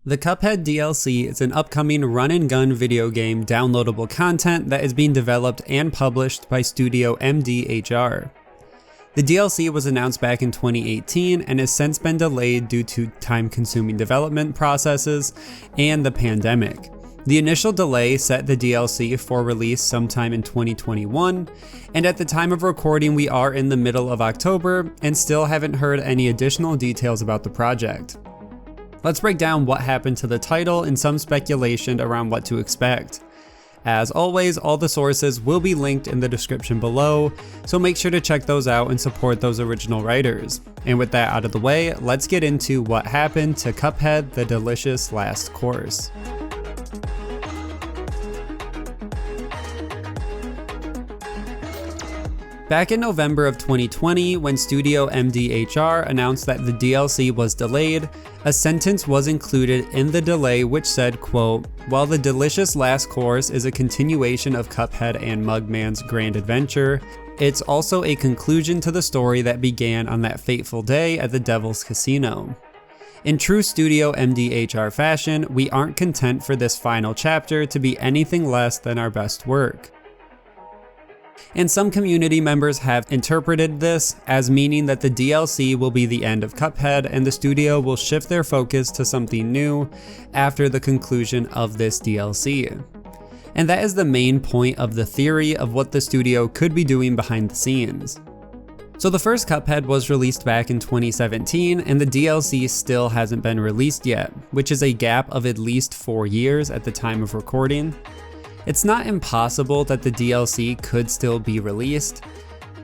The Cuphead DLC is an upcoming run-and-gun video game downloadable content that is being developed and published by studio MDHR. The DLC was announced back in 2018 and has since been delayed due to time-consuming development processes and the pandemic. The initial delay set the DLC for release sometime in 2021, and at the time of recording we are in the middle of October and still haven't heard any additional details about the project. Let's break down what happened to the title and some speculation around what to expect. As always, all the sources will be linked in the description below, so make sure to check those out and support those original writers. And with that out of the way, let's get into what happened to Cuphead: The Delicious Last Course. Back in November of 2020, when Studio MDHR announced that the DLC was delayed, a sentence was included in the delay which said, quote, "While The Delicious Last Course is a continuation of Cuphead and Mugman's grand adventure, it's also a conclusion to the story that began on that fateful day at the Devil's Casino." In true Studio MDHR fashion, we aren't content for this final chapter to be anything less than our best work. And some community members have interpreted this as meaning that the DLC will be the end of Cuphead and the studio will shift their focus to something new after the conclusion of this DLC. And that is the main point of the theory of what the studio could be doing behind the scenes. So the first Cuphead was released back in 2017 and the DLC still hasn't been released yet, which is a gap of at least 4 years at the time of recording. It's not impossible that the DLC could still be released,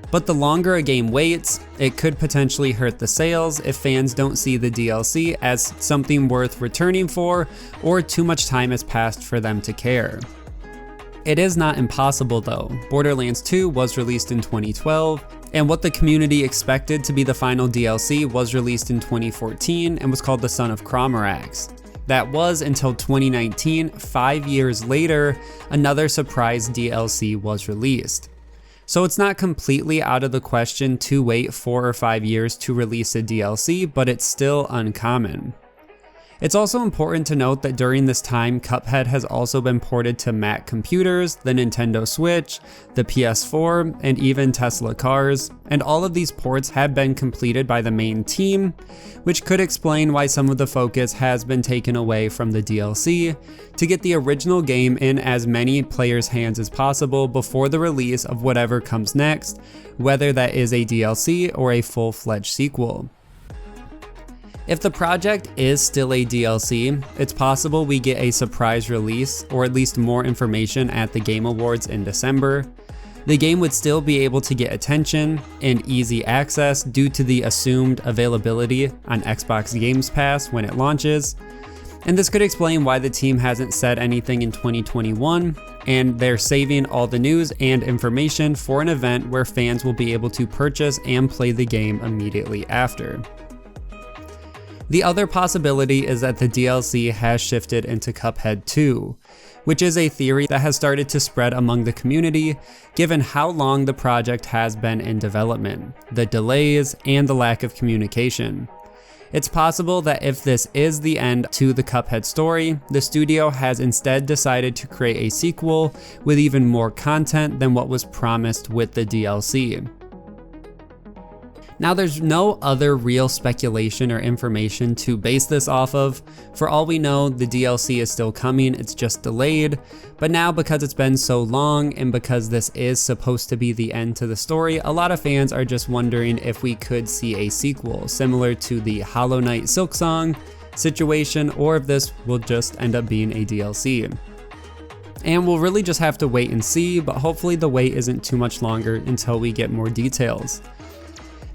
but the longer a game waits, it could potentially hurt the sales if fans don't see the DLC as something worth returning for, or too much time has passed for them to care. It is not impossible though. Borderlands 2 was released in 2012, and what the community expected to be the final DLC was released in 2014 and was called The Son of Crawmerax. That was until 2019, 5 years later, another surprise DLC was released. So it's not completely out of the question to wait 4 or 5 years to release a DLC, but it's still uncommon. It's also important to note that during this time, Cuphead has also been ported to Mac computers, the Nintendo Switch, the PS4, and even Tesla cars, and all of these ports have been completed by the main team, which could explain why some of the focus has been taken away from the DLC to get the original game in as many players' hands as possible before the release of whatever comes next, whether that is a DLC or a full-fledged sequel. If the project is still a DLC, it's possible we get a surprise release or at least more information at the Game Awards in December. The game would still be able to get attention and easy access due to the assumed availability on Xbox Games Pass when it launches. And this could explain why the team hasn't said anything in 2021, and they're saving all the news and information for an event where fans will be able to purchase and play the game immediately after. The other possibility is that the DLC has shifted into Cuphead 2, which is a theory that has started to spread among the community given how long the project has been in development, the delays, and the lack of communication. It's possible that if this is the end to the Cuphead story, the studio has instead decided to create a sequel with even more content than what was promised with the DLC. Now there's no other real speculation or information to base this off of. For all we know, the DLC is still coming, it's just delayed. But now because it's been so long and because this is supposed to be the end to the story, a lot of fans are just wondering if we could see a sequel similar to the Hollow Knight Silksong situation, or if this will just end up being a DLC. And we'll really just have to wait and see, but hopefully the wait isn't too much longer until we get more details.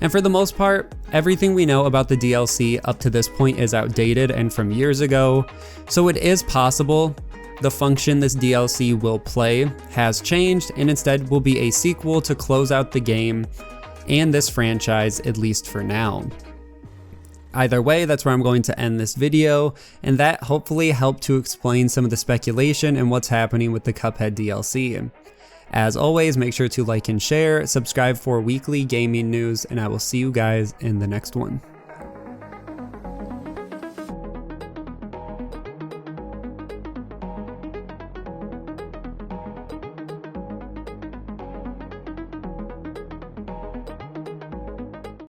And for the most part, everything we know about the DLC up to this point is outdated and from years ago, so it is possible the function this DLC will play has changed and instead will be a sequel to close out the game and this franchise, at least for now. Either way, that's where I'm going to end this video, and that hopefully helped to explain some of the speculation and what's happening with the Cuphead DLC. As always, make sure to like and share, subscribe for weekly gaming news, and I will see you guys in the next one.